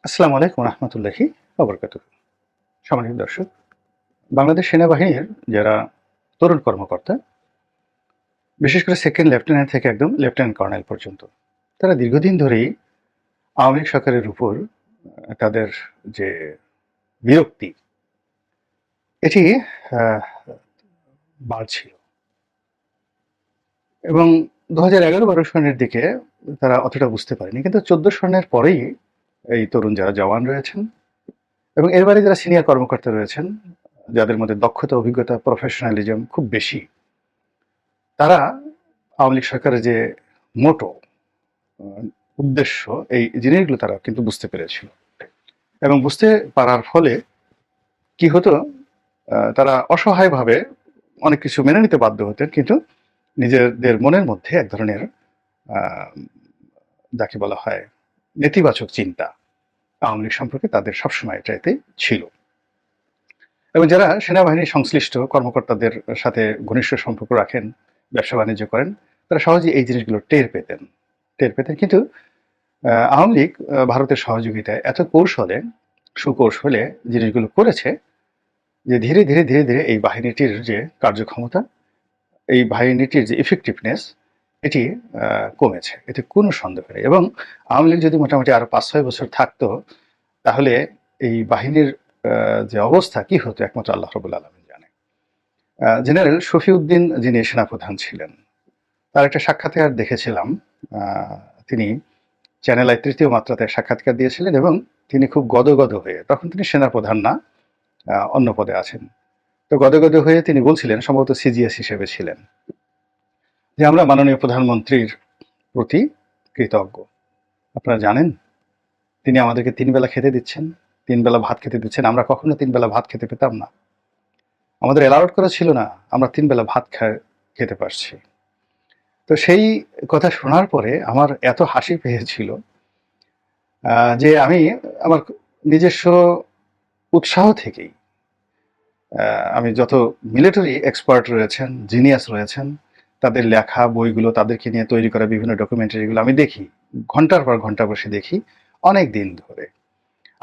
আসসালামু আলাইকুম রহমতুল্লাহি ওবরকাতুহ। সম্মানিত দর্শক, বাংলাদেশ সেনাবাহিনীর যারা তরুণ কর্মকর্তা, বিশেষ করে সেকেন্ড লেফটেন্যান্ট থেকে একদম লেফটেন্যান্ট কর্নেল পর্যন্ত, তারা দীর্ঘদিন ধরেই আওয়ামী লীগ সরকারের উপর তাদের যে বিরক্তি, এটি আহ, বাড়ছিল এবং 2011-12 সনের দিকে তারা অতটা বুঝতে পারেনি, কিন্তু 14 সনের পরেই এই তরুণ যারা জওয়ান রয়েছেন এবং এর বাইরে যারা সিনিয়র কর্মকর্তা রয়েছেন, যাদের মধ্যে দক্ষতা, অভিজ্ঞতা, প্রফেশনালিজম খুব বেশি, তারা আওয়ামী লীগ সরকারের যে মোটো উদ্দেশ্য, এই জিনিসগুলো তারা কিন্তু বুঝতে পেরেছিল এবং বুঝতে পারার ফলে কি হতো, তারা অসহায়ভাবে অনেক কিছু মেনে নিতে বাধ্য হতেন, কিন্তু নিজেদের মনের মধ্যে এক ধরনের যাকে বলা হয় নেতিবাচক চিন্তা আওয়ামী লীগ সম্পর্কে তাদের সবসময় এটাতে ছিল। এবং যারা সেনাবাহিনীর সংশ্লিষ্ট কর্মকর্তাদের সাথে ঘনিষ্ঠ সম্পর্ক রাখেন, ব্যবসা বাণিজ্য করেন, তারা সহজে এই জিনিসগুলো টের পেতেন। কিন্তু আওয়ামী লীগ ভারতের সহযোগিতায় এত সুকৌশলে জিনিসগুলো করেছে যে ধীরে ধীরে ধীরে ধীরে এই বাহিনীটির যে কার্যক্ষমতা, এই বাহিনীটির যে ইফেক্টিভনেস, এটি কমেছে, এতে কোনো সন্দেহ নেই। এবং আওয়ামী লীগ যদি মোটামুটি আরো 5-6 বছর থাকতো, তাহলে এই বাহিনীর যে অবস্থা কি হতো একমাত্র আল্লাহ রাব্বুল আলামিন জানে। জেনারেল শফিউদ্দিন, যিনি সেনাপ্রধান ছিলেন, তার একটা সাক্ষাৎকার দেখেছিলাম। তিনি চ্যানেল আই তৃতীয় মাত্রাতে সাক্ষাৎকার দিয়েছিলেন এবং তিনি খুব গদগদ হয়ে, তখন তিনি সেনাপ্রধান না, অন্য পদে আছেন, তো গদগদ হয়ে তিনি বলছিলেন, সম্ভবত সিজিএস হিসেবে ছিলেন, যে আমরা মাননীয় প্রধানমন্ত্রীর প্রতি কৃতজ্ঞ। আপনারা জানেন, তিনি আমাদেরকে 3 বেলা খেতে দিচ্ছেন, 3 বেলা ভাত খেতে দিচ্ছেন। আমরা কখনো 3 বেলা ভাত খেতে পেতাম না, আমাদের অ্যালাউড করা ছিল না, আমরা 3 বেলা ভাত খেতে পারছি। তো সেই কথা শোনার পরে আমার এত হাসি পেয়েছিল যে আমি আমার নিজস্ব উৎসাহ থেকেই আমি যত মিলিটারি এক্সপার্ট রয়েছেন, জিনিয়াস রয়েছেন, তাদের লেখা বইগুলো, তাদেরকে নিয়ে তৈরি করা বিভিন্ন ডকুমেন্টারিগুলো আমি দেখি, ঘন্টার পর ঘন্টা বসে দেখি অনেক দিন ধরে।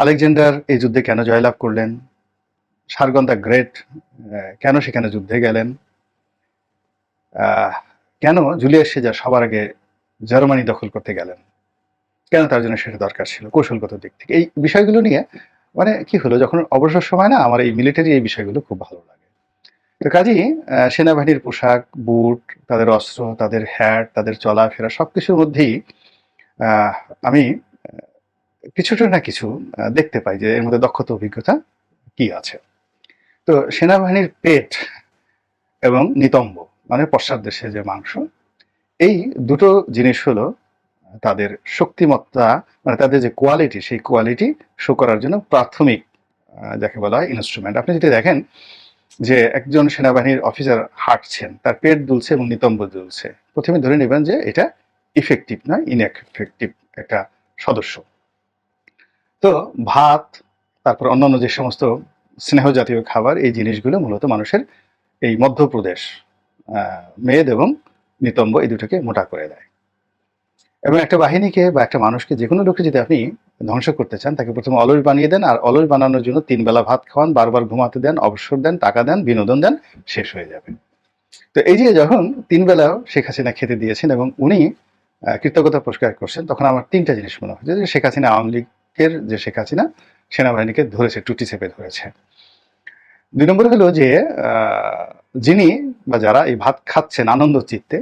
আলেকজান্ডার এই যুদ্ধে কেন জয়লাভ করলেন, সার্গন দ্য গ্রেট কেন সেখানে যুদ্ধে গেলেন, কেন জুলিয়াস সিজার সবার আগে জার্মানি দখল করতে গেলেন, কেন তার জন্য সেটা দরকার ছিল কৌশলগত দিক থেকে, এই বিষয়গুলো নিয়ে মানে কি হলো, যখন অবসর সময় না, আমার এই মিলিটারি এই বিষয়গুলো খুব ভালো লাগে। তো কাজেই সেনাবাহিনীর পোশাক, বুট, তাদের অস্ত্র, তাদের হ্যাট, তাদের চলাফেরা সবকিছুর মধ্যেই আমি কিছুটা না কিছু দেখতে পাই যে এর মধ্যে দক্ষতা, অভিজ্ঞতা কি আছে। তো সেনাবাহিনীর পেট এবং নিতম্ব, মানে পশ্চাৎ দেশে যে মাংস, এই দুটো জিনিস হলো তাদের শক্তিমত্তা, মানে তাদের যে কোয়ালিটি, সেই কোয়ালিটি শো করার জন্য প্রাথমিক যাকে বলা হয় ইনস্ট্রুমেন্ট। আপনি যদি দেখেন যে একজন সেনাবাহিনীর অফিসার হাঁটছেন, তার পেট দুলছে এবং নিতম্ব দুলছে, প্রথমে ধরে নেবেন যে এটা ইফেক্টিভ নয়, ইনএফেক্টিভ একটা সদস্য। তো ভাত, তারপর অন্যান্য যে সমস্ত স্নেহ জাতীয় খাবার, এই জিনিসগুলো মূলত মানুষের এই মধ্যপ্রদেশ মেদ এবং নিতম্ব এই দুটোকে মোটা করে দেয়। এবং একটা বাহিনীকে বা একটা মানুষকে, যে কোনো লোককে যদি আপনি ধ্বংস করতে চান, তাকে প্রথমে অলস বানিয়ে দেন, আর অলস বানানোর জন্য 3 বেলা ভাত খাওয়ান, বারবার ঘুমাতে দেন, অবসর দেন, টাকা দেন, বিনোদন দেন, শেষ হয়ে যাবে। তো এই যে যখন 3 বেলাও শেখ হাসিনা খেতে দিয়েছেন এবং উনি কৃতজ্ঞতা পুরস্কার করছেন, তখন আমার 3টা জিনিস মনে হচ্ছে, যে শেখ হাসিনা, আওয়ামী লীগের যে শেখ হাসিনা, সেনাবাহিনীকে ধরেছে, টুটি চেপে ধরেছে। 2 নম্বর হলো যে যিনি বা যারা এই ভাত খাচ্ছেন আনন্দ চিত্তে,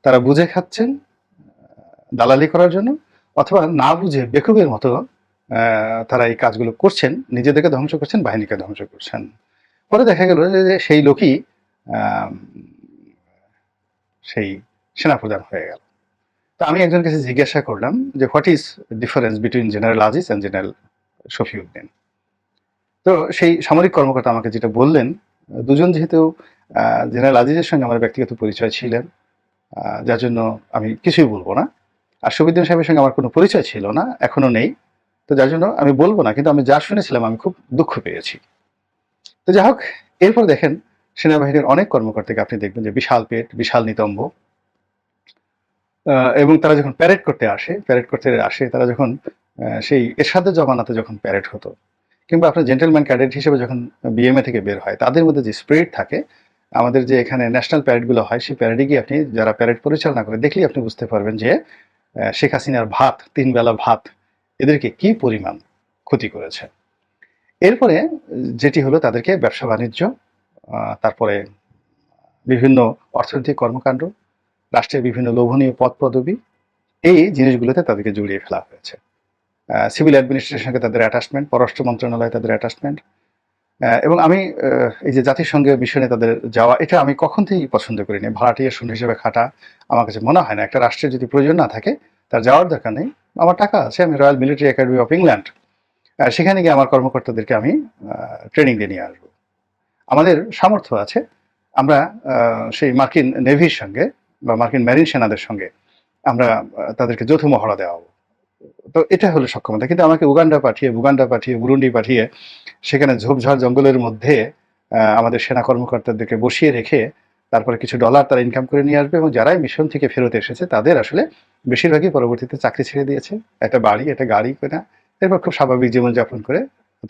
তারা বুঝে খাচ্ছেন দালালি করার জন্য, অথবা না বুঝে বেকুবের মতো তারা এই কাজগুলো করছেন, নিজেদেরকে ধ্বংস করছেন, বাহিনীকে ধ্বংস করছেন। পরে দেখা গেল যে সেই লোকই সেই সেনাপ্রধান হয়ে গেল। তো আমি একজন কাছে জিজ্ঞাসা করলাম যে what is difference between general Aziz and general Shafiuddin. তো সেই সামরিক কর্মকর্তা আমাকে যেটা বললেন, দুজন যেহেতু জেনারেল আজিজের সঙ্গে আমার ব্যক্তিগত পরিচয় ছিলেন, যার জন্য আমি কিছুই বলবো না। আর শফিউদ্দিন সাহেবের সঙ্গে আমার কোনো পরিচয় ছিল না, এখনো নেই, তো যার জন্য আমি বলবো না, কিন্তু আমি যা শুনেছিলাম আমি খুব দুঃখ পেয়েছি। তো যাই হোক, এরপর দেখেন সেনাবাহিনীর অনেক কর্মকর্তাকে আপনি দেখবেন যে বিশাল পেট, বিশাল নিতম্ব, এবং তারা যখন প্যারেড করতে আসে, তারা যখন সেই এরশাদের জমানাতে যখন প্যারেড হতো, কিংবা আপনার জেন্টলম্যান ক্যাডেট হিসেবে যখন বিএমএ থেকে বের হয়, তাদের মধ্যে যে স্পিরিট থাকে, আমাদের যে এখানে ন্যাশনাল প্যারেডগুলো হয়, সেই প্যারেডে গিয়ে আপনি যারা প্যারেড পরিচালনা করে দেখলেই আপনি বুঝতে পারবেন যে শেখ হাসিনার ভাত, ৩ বেলা ভাত এদেরকে কি পরিমাণ ক্ষতি করেছে। এরপরে যেটি হলো তাদেরকে ব্যবসা বাণিজ্য, তারপরে বিভিন্ন অর্থনৈতিক কর্মকাণ্ড, রাষ্ট্রের বিভিন্ন লোভনীয় পদ পদবি, এই জিনিসগুলোতে তাদেরকে জড়িয়ে ফেলা হয়েছে। সিভিল অ্যাডমিনিস্ট্রেশনের সঙ্গে তাদের অ্যাটাচমেন্ট, পররাষ্ট্র মন্ত্রণালয়ে তাদের অ্যাটাচমেন্ট, এবং আমি এই যে জাতিসংঘের মিশনে তাদের যাওয়া, এটা আমি কখন থেকেই পছন্দ করিনি। ভাড়াটিয়া শূন্য হিসেবে খাটা আমার কাছে মনে হয় না। একটা রাষ্ট্রের যদি প্রয়োজন না থাকে, তার যাওয়ার দরকার নেই। আমার টাকা আছে, আমি royal military academy of England, সেখানে গিয়ে আমার কর্মকর্তাদেরকে আমি ট্রেনিং দিয়ে নিয়ে আসবো। আমাদের সামর্থ্য আছে, আমরা সেই মার্কিন নেভির সঙ্গে বা মার্কিন মেরিন সেনাদের সঙ্গে আমরা তাদেরকে যৌথ মহড়া দেওয়া হবো। তো এটা হলো সক্ষমতা। কিন্তু আমাকে উগান্ডা পাঠিয়ে, বুরুন্ডি পাঠিয়ে সেখানে ঝোপঝাড় জঙ্গলের মধ্যে আমাদের সেনা কর্মকর্তাদেরকে বসিয়ে রেখে তারপরে কিছু ডলার তারা ইনকাম করে নিয়ে আসবে, এবং যারাই মিশন থেকে ফেরত এসেছে তাদের আসলে বেশিরভাগই পরবর্তীতে চাকরি ছেড়ে দিয়েছে, একটা বাড়ি, একটা গাড়ি কেনা, এরপর খুব স্বাভাবিক জীবনযাপন করে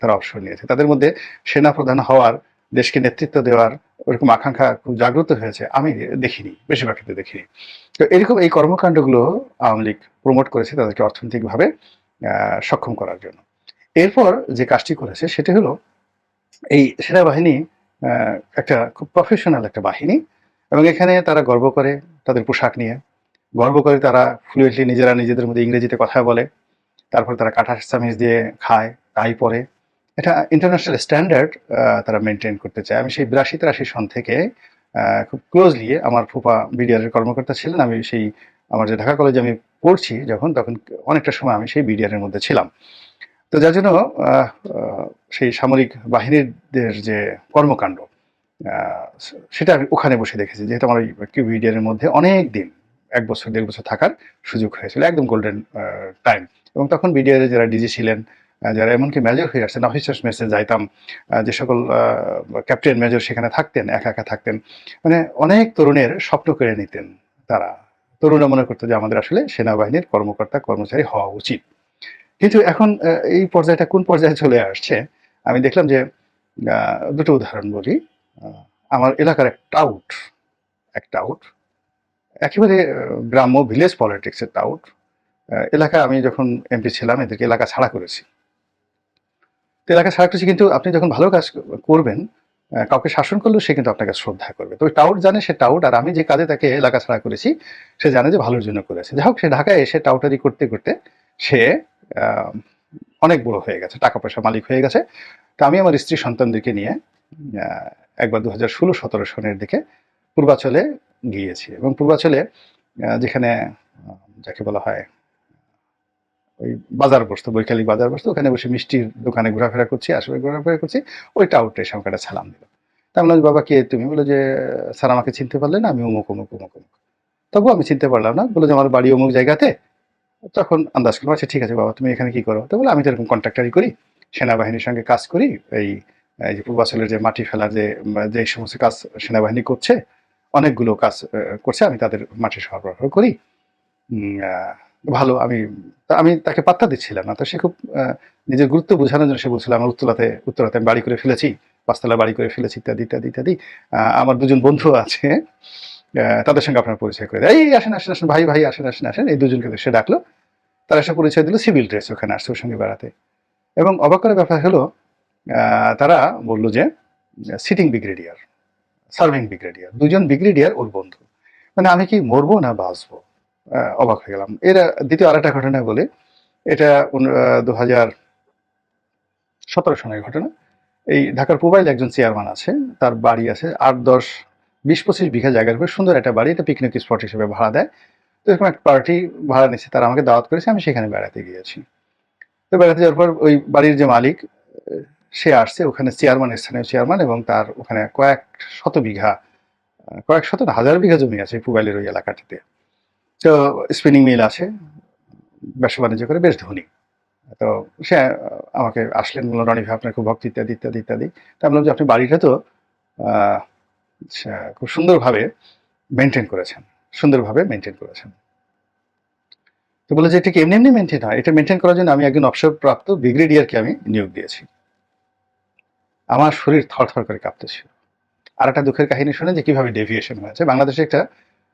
তারা অবসর নিয়েছে। তাদের মধ্যে সেনা প্রধান হওয়ার, দেশকে নেতৃত্ব দেওয়ার ওরকম আকাঙ্ক্ষা খুব জাগ্রত হয়েছে আমি দেখিনি, বেশিরভাগ ক্ষেত্রে দেখিনি। তো এরকম এই কর্মকাণ্ডগুলো আওয়ামী লীগ প্রমোট করেছে তাদেরকে অর্থনৈতিকভাবে সক্ষম করার জন্য। এরপর যে কাজটি করেছে সেটি হলো, এই সেনাবাহিনী একটা খুব প্রফেশনাল একটা বাহিনী, এবং এখানে তারা গর্ব করে তাদের পোশাক নিয়ে, গর্ব করে তারা ফ্লুয়েন্টলি নিজেরা নিজেদের মধ্যে ইংরেজিতে কথা বলে, তারপর তারা কাঁটা চামিচ দিয়ে খায়, তাই পরে। এটা ইন্টারন্যাশনাল স্ট্যান্ডার্ড তারা মেনটেন করতে চায়। আমি সেই ৮২-৮৩ সন থেকে খুব ক্লোজলি, আমার ফুফা বিডিআরের কর্মকর্তা ছিলেন, আমি সেই আমার যে ঢাকা কলেজে আমি পড়ছি যখন, তখন অনেকটা সময় আমি সেই বিডিআরের মধ্যে ছিলাম। তো যার জন্য সেই সামরিক বাহিনীদের যে কর্মকাণ্ড, সেটা আমি ওখানে বসে দেখেছি, যেহেতু আমার ওই কিউবিডিআরের মধ্যে অনেক দিন, ১ বছর ১.৫ বছর থাকার সুযোগ হয়েছিল, একদম গোল্ডেন টাইম। এবং তখন বিডিআরে যারা ডিজি ছিলেন, যারা এমনকি মেজর হয়ে আসছেন, অফিসার্স মেসে যাইতাম, যে সকল ক্যাপ্টেন মেজর সেখানে থাকতেন, একা একা থাকতেন, মানে অনেক তরুণের স্বপ্ন কেড়ে নিতেন তারা। তরুণরা মনে করতো যে আমাদের আসলে সেনাবাহিনীর কর্মকর্তা কর্মচারী হওয়া উচিত। কিন্তু এখন এই পর্যায়টা কোন পর্যায়ে চলে আসছে, আমি দেখলাম যে দুটো উদাহরণ বলি। আমার এলাকার এক টাউট, একেবারে গ্রাম্য ভিলেজ পলিটিক্সের টাউট, এলাকা, আমি যখন এমপি ছিলাম এদেরকে এলাকা ছাড়া করেছি। তো এলাকা ছাড়া করেছি, কিন্তু আপনি যখন ভালো কাজ করবেন, কাউকে শাসন করলেও সে কিন্তু আপনাকে শ্রদ্ধা করবে। তো ওই টাউট জানে সে টাউট, আর আমি যে কাজে তাকে এলাকা ছাড়া করেছি সে জানে যে ভালোর জন্য করেছে। যাই হোক, সে ঢাকায় এসে টাউটারি করতে করতে সে অনেক বড় হয়ে গেছে, টাকা পয়সা মালিক হয়ে গেছে। তো আমি আমার স্ত্রী সন্তানদেরকে নিয়ে একবার 2016-17 সনের দিকে পূর্বাচলে গিয়েছি, এবং পূর্বাচলে যেখানে যাকে বলা হয় ওই বাজার বসতো, বৈকালিক বাজার বসতো, ওখানে বসে মিষ্টির দোকানে ঘোরাফেরা করছি, আশেপাশে ঘোরাফেরা করছি, ওই টাউটে এসে আমাকে একটা সালাম দিল। তা বললাম, বাবা কে তুমি? বলে যে, স্যার আমাকে চিনতে পারলেন না, আমি অমুক অমুক অমুক অমুক। তবুও আমি চিনতে পারলাম না। বলে যে আমার বাড়ি অমুক জায়গাতে। তখন আন্দাজ করলাম, আচ্ছা ঠিক আছে বাবা, তুমি এখানে কি করো? তো বলে, আমি তো এরকম কন্ট্রাক্টারি করি, সেনাবাহিনীর সঙ্গে কাজ করি, এই এই যে পূর্বাচলের যে মাটি ফেলার যে সমস্ত কাজ সেনাবাহিনী করছে, অনেকগুলো কাজ করছে, আমি তাদের মাটি সরবরাহ করি। ভালো। আমি তাকে পাত্তা দিচ্ছিলাম না। তো সে খুব নিজের গুরুত্ব বোঝানোর জন্য সে বলছিল, আমার উত্তরাতে আমি বাড়ি করে ফেলেছি, ৫ তলা বাড়ি করে ফেলেছি, ইত্যাদি ইত্যাদি ইত্যাদি। আমার ২ জন বন্ধু আছে, তাদের সঙ্গে আপনার পরিচয় করে দেয়। এই আসেন আসেন আসেন ভাই ভাই, আসেন আসেন আসেন। এই ২ জনকে সে ডাকলো। তারা এসে পরিচয় দিল, সিভিল ড্রেস, ওখানে আসছে ওর সঙ্গে বেড়াতে। এবং অবাক করার ব্যাপার হলো, তারা বলল যে সিটিং ব্রিগেডিয়ার, সার্ভিং ব্রিগেডিয়ার, ২ জন ব্রিগেডিয়ার ওর বন্ধু। মানে আমি কি মরবো না বাঁচবো? অবাক হয়ে গেলাম। এর দ্বিতীয় আরেকটা ঘটনা বলি। এটা ২০১৭ সনের ঘটনা। এই ঢাকার পুবাইলে একজন চেয়ারম্যান আছে, তার বাড়ি আছে ৮-১০, ২০-২৫ বিঘা জায়গার উপর সুন্দর একটা বাড়ি, এটা পিকনিক স্পট হিসেবে ভাড়া দেয়। তো এরকম একটা পার্টি ভাড়া নিচ্ছে, তারা আমাকে দাওয়াত করেছে, আমি সেখানে বেড়াতে গিয়েছি। তো বেড়াতে যাওয়ার পর ওই বাড়ির যে মালিক, সে আসছে, ওখানে চেয়ারম্যান, স্থানীয় চেয়ারম্যান, এবং তার ওখানে কয়েক শত বিঘা, কয়েক শত না, হাজার বিঘা জমি আছে পুবাইলের ওই এলাকাটিতে। তো স্পিনিং মিল আছে, ব্যবসা বাণিজ্য করে বেশ ধনী। তো সে আমাকে আসলেন, বলল, রনি ভাই আপনার খুব ভক্তি, ইত্যাদি ইত্যাদি ইত্যাদি। তা বললাম যে আপনি বাড়িটা তো আহ, খুব সুন্দরভাবে মেনটেন করেছেন, সুন্দরভাবে মেনটেন করেছেন। তো বলে যে এটা কি এমনি এমনি মেনটেন হয়? এটা মেনটেন করার জন্য আমি একজন অবসরপ্রাপ্ত ব্রিগেডিয়ারকে আমি নিয়োগ দিয়েছি। আমার শরীর থরথর করে কাঁপতেছিল। আরেকটা দুঃখের কাহিনী শুনে যে কিভাবে ডেভিয়েশন হয়েছে। বাংলাদেশে একটা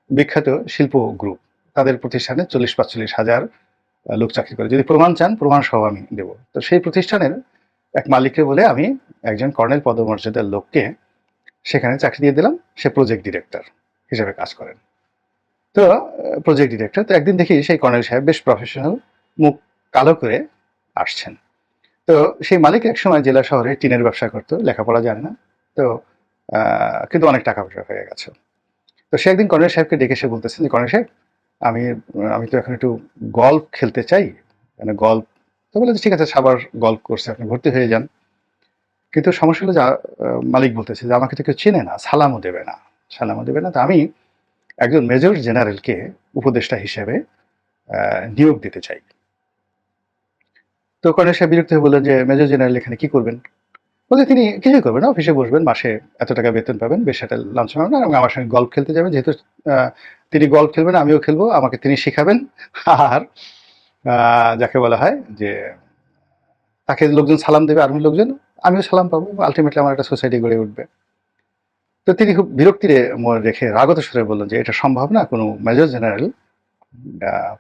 বিখ্যাত শিল্প গ্রুপ, তাদের প্রতিষ্ঠানে ৪০-৪৫ হাজার লোক চাকরি করে। যদি প্রমাণ চান, প্রমাণ সহ আমি দেব। তো সেই প্রতিষ্ঠানের এক মালিককে বলে আমি একজন কর্নেল পদমর্যাদার লোককে সেখানে চাকরি দিয়ে দিলাম। সে প্রজেক্ট ডিরেক্টর হিসেবে কাজ করেন। তো প্রজেক্ট ডিরেক্টর, তো একদিন দেখি সেই কর্নেল সাহেব বেশ প্রফেশনাল, মুখ কালো করে আসছেন। তো সেই মালিক একসময় জেলা শহরে টিনের ব্যবসা করতো, লেখাপড়া জানে না। তো কিন্তু অনেক টাকা পয়সা হয়ে গেছে। তো সে একদিন কর্নেল সাহেবকে ডেকে সে বলতেছে যে, কর্নেল সাহেব, আমি আমি তো এখন একটু গল্ফ খেলতে চাই, মানে গল্ফ। তো বলে যে, ঠিক আছে, সাবার গল্ফ কোর্সে আপনি ভর্তি হয়ে যান। কিন্তু সমস্যা হলো যে মালিক বলতেছে যে আমাকে তো কেউ চেনে না, সালামও দেবে না, সালামও দেবে না। তো আমি একজন মেজর জেনারেলকে উপদেষ্টা হিসেবে নিয়োগ দিতে চাই। তো কর্নেল সাহেব বিরক্ত হয়ে বললেন যে, মেজর জেনারেল এখানে কি করবেন? বলতে তিনি কিছুই করবেন না, অফিসে বসবেন, মাসে এত টাকা বেতন পাবেন, বেশ একটা লাঞ্ছনা পাবেন এবং আমার সঙ্গে গল্ফ খেলতে যাবেন। যেহেতু তিনি গল্ফ খেলবেন, আমিও খেলবো, আমাকে তিনি শিখাবেন। আর যাকে বলা হয় যে তাকে লোকজন সালাম দেবে, আর্মির লোকজন, আমিও সালাম পাবো, আলটিমেটলি আমার একটা সোসাইটি গড়ে উঠবে। তো তিনি খুব বিরক্তিরে রেখে রাগত সুরে বললেন যে এটা সম্ভব না, কোনো মেজর জেনারেল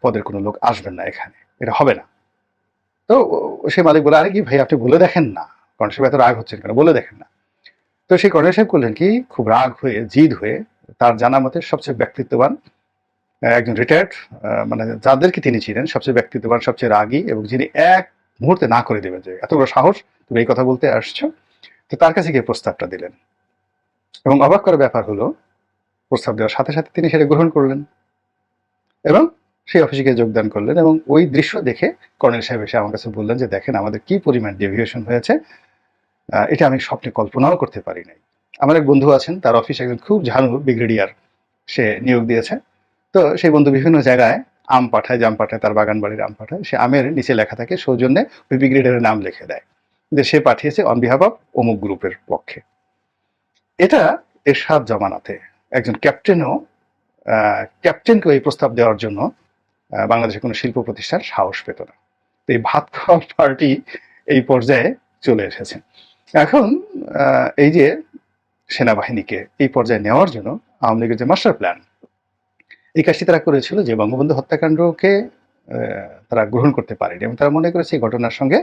পদের কোনো লোক আসবেন না এখানে, এটা হবে না। তো সে মালিক বলে, আরে কি ভাই, আপনি বলে দেখেন না, কর্নেল সাহেব এত রাগ হচ্ছেন কেন, বলে দেখেন না। তো সেই কর্নেল সাহেব করলেন কি, খুব রাগ হয়ে, জিদ হয়ে, তার জানা মতে সবচেয়ে ব্যক্তিত্ববান একজন রিটায়ার্ড, মানে যাদেরকে তিনি ছিলেন সবচেয়ে ব্যক্তিত্ববান, সবচেয়ে রাগী, এবং যিনি এক মুহূর্তে না করে দেবেন যে এত বড় সাহস, তুমি এই কথা বলতে আসছো, তো তার কাছে গিয়ে প্রস্তাবটা দিলেন। এবং অবাক করার ব্যাপার হলো, প্রস্তাব দেওয়ার সাথে সাথে তিনি সেটা গ্রহণ করলেন এবং সেই অফিসে গিয়ে যোগদান করলেন। এবং ওই দৃশ্য দেখে কর্নেল সাহেব এসে আমার কাছে বললেন যে, দেখেন আমাদের কি পরিমাণ ডেভিয়েশন হয়েছে, এটা আমি স্বপ্নে কল্পনাও করতে পারি নাই। আমার এক বন্ধু আছেন, তার অফিস একজন খুব ঝানু ব্রিগেডিয়ার সে নিয়োগ দিয়েছে। তো সেই বন্ধু বিভিন্ন জায়গায় আম পাঠায়, জাম পাঠায়, তার বাগান বাড়ির আম পাঠায়, সে আমের নিচে লেখা থাকে সৌজন্যে ওই ব্রিগেডিয়ারের নাম লিখে দেয় যে সে পাঠিয়েছে অন বিহাফ অফ অমুক গ্রুপের পক্ষে। এটা এরশাদ জমানাতে একজন ক্যাপ্টেনও ক্যাপ্টেনকে এই প্রস্তাব দেওয়ার জন্য বাংলাদেশের কোনো শিল্প প্রতিষ্ঠান সাহস পেত না। তো এই ভাত খাওয়া পার্টি এই পর্যায়ে চলে এসেছে। এখন এই যে সেনাবাহিনীকে এই পর্যায়ে নেওয়ার জন্য আওয়ামী লীগের যে মাস্টার প্ল্যান, এই কাজটি তারা করেছিল যে বঙ্গবন্ধু হত্যাকাণ্ডকে তারা গ্রহণ করতে পারেনি এবং তারা মনে করেছে এই ঘটনার সঙ্গে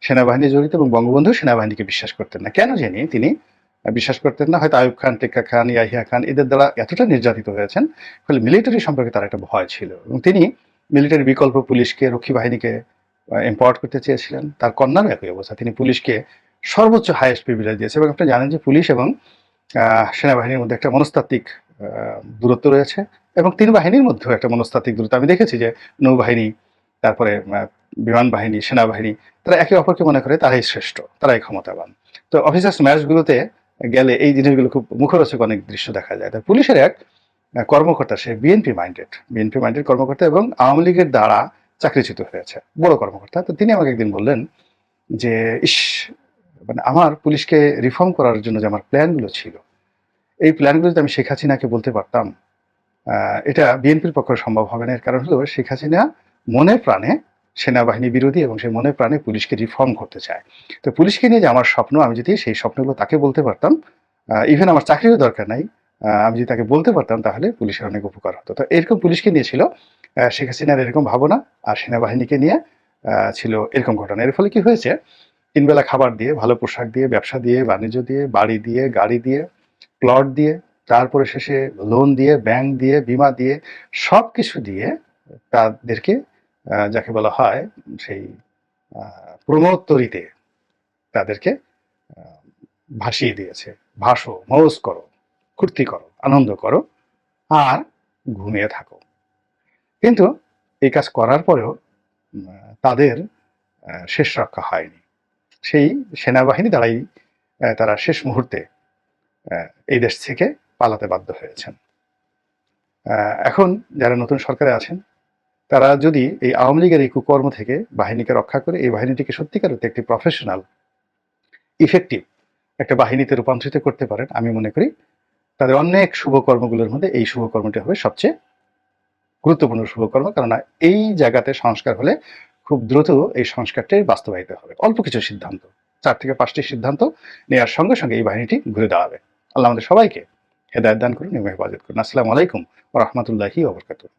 সেনাবাহিনী জড়িত এবং বঙ্গবন্ধু সেনাবাহিনীকে বিশ্বাস করতেন না। কেন জানি তিনি বিশ্বাস করতেন না, হয়তো আইয়ুব খান, টেক্কা খান, ইয়াহিয়া খান এদের দ্বারা এতটা নির্যাতিত হয়েছেন, ফলে মিলিটারি সম্পর্কে তার একটা ভয় ছিল এবং তিনি মিলিটারি বিকল্প পুলিশকে, রক্ষী বাহিনীকে এম্পাওয়ার করতে চেয়েছিলেন। তার কন্যারও একই অবস্থা, তিনি পুলিশকে সর্বোচ্চ হাইয়েস্ট প্রিভিলেজ দিয়েছে। এবং আপনি জানেন যে পুলিশ এবং সেনাবাহিনীর মধ্যে একটা মনস্তাত্ত্বিক দূরত্ব রয়েছে এবং তিন বাহিনীর মধ্যেও একটা মনস্তাত্ত্বিক দূরত্ব। আমি দেখেছি যে নৌবাহিনী, তারপরে বিমান বাহিনী, সেনাবাহিনী, তারা একে অপরকে মনে করে তারাই শ্রেষ্ঠ, তারাই ক্ষমতাবান। তো অফিসার্স ম্যাচগুলোতে গেলে এই জিনিসগুলো খুব মুখরোচক অনেক দৃশ্য দেখা যায়। তাই পুলিশের এক কর্মকর্তা, সে বিএনপি মাইন্ডেড কর্মকর্তা এবং আওয়ামী লীগের দ্বারা চাকরিচ্যুত হয়েছে, বড় কর্মকর্তা। তো তিনি আমাকে একদিন বললেন যে, ইস, মানে আমার পুলিশকে রিফর্ম করার জন্য যে আমার প্ল্যানগুলো ছিল, এই প্ল্যানগুলো যদি আমি শেখ হাসিনাকে বলতে পারতাম, এটা বিএনপির পক্ষে সম্ভব হবে না। এর কারণ হলো শেখ হাসিনা মনে প্রাণে সেনাবাহিনী বিরোধী এবং সে মনে প্রাণে পুলিশকে রিফর্ম করতে চায়। তো পুলিশকে নিয়ে যে আমার স্বপ্ন, আমি যদি সেই স্বপ্নগুলো তাকে বলতে পারতাম, ইভেন আমার চাকরিরও দরকার নাই, আমি যদি তাকে বলতে পারতাম তাহলে পুলিশের অনেক উপকার হতো। তো এরকম পুলিশকে নিয়ে ছিল শেখ হাসিনার এরকম ভাবনা, আর সেনাবাহিনীকে নিয়ে ছিল এরকম ঘটনা। এর ফলে কি হয়েছে, তিনবেলা খাবার দিয়ে, ভালো পোশাক দিয়ে, ব্যবসা দিয়ে, বাণিজ্য দিয়ে, বাড়ি দিয়ে, গাড়ি দিয়ে, প্লট দিয়ে, তারপরে শেষে লোন দিয়ে, ব্যাংক দিয়ে, বিমা দিয়ে, সব কিছু দিয়ে তাদেরকে যাকে বলা হয় সেই প্রমোত্তরিতে তাদেরকে ভাসিয়ে দিয়েছে। ভাসো, মৌজ করো, ফুর্তি করো, আনন্দ করো, আর ঘুমিয়ে থাকো। কিন্তু এই কাজ করার পরেও তাদের শেষ রক্ষা হয়নি। সেই সেনাবাহিনী দ্বারাই তারা শেষ মুহূর্তে এই দেশ থেকে পালাতে বাধ্য হয়েছেন। এখন যারা নতুন সরকারে আছেন, তারা যদি এই আওয়ামী লীগের এই কুকর্ম থেকে বাহিনীকে রক্ষা করে এই বাহিনীটিকে সত্যিকার অর্থে একটি প্রফেশনাল, ইফেক্টিভ একটা বাহিনীতে রূপান্তরিত করতে পারেন, আমি মনে করি তাদের অনেক শুভ কর্মগুলোর মধ্যে এই শুভ কর্মটি হবে সবচেয়ে গুরুত্বপূর্ণ শুভকর্ম, কেননা এই জায়গাতে সংস্কার হলে খুব দ্রুত এই সংস্কারটি বাস্তবায়িত হবে। অল্প কিছু সিদ্ধান্ত, 4 থেকে 5টি সিদ্ধান্ত নেওয়ার সঙ্গে সঙ্গে এই বাহিনীটি ঘুরে দাঁড়াবে। আল্লাহ আমাদের সবাইকে হেদায়েত দান করুন এবং হেফাজত করুন। আসসালামু আলাইকুম ওয়া রাহমাতুল্লাহি ওয়া বারাকাতুহু।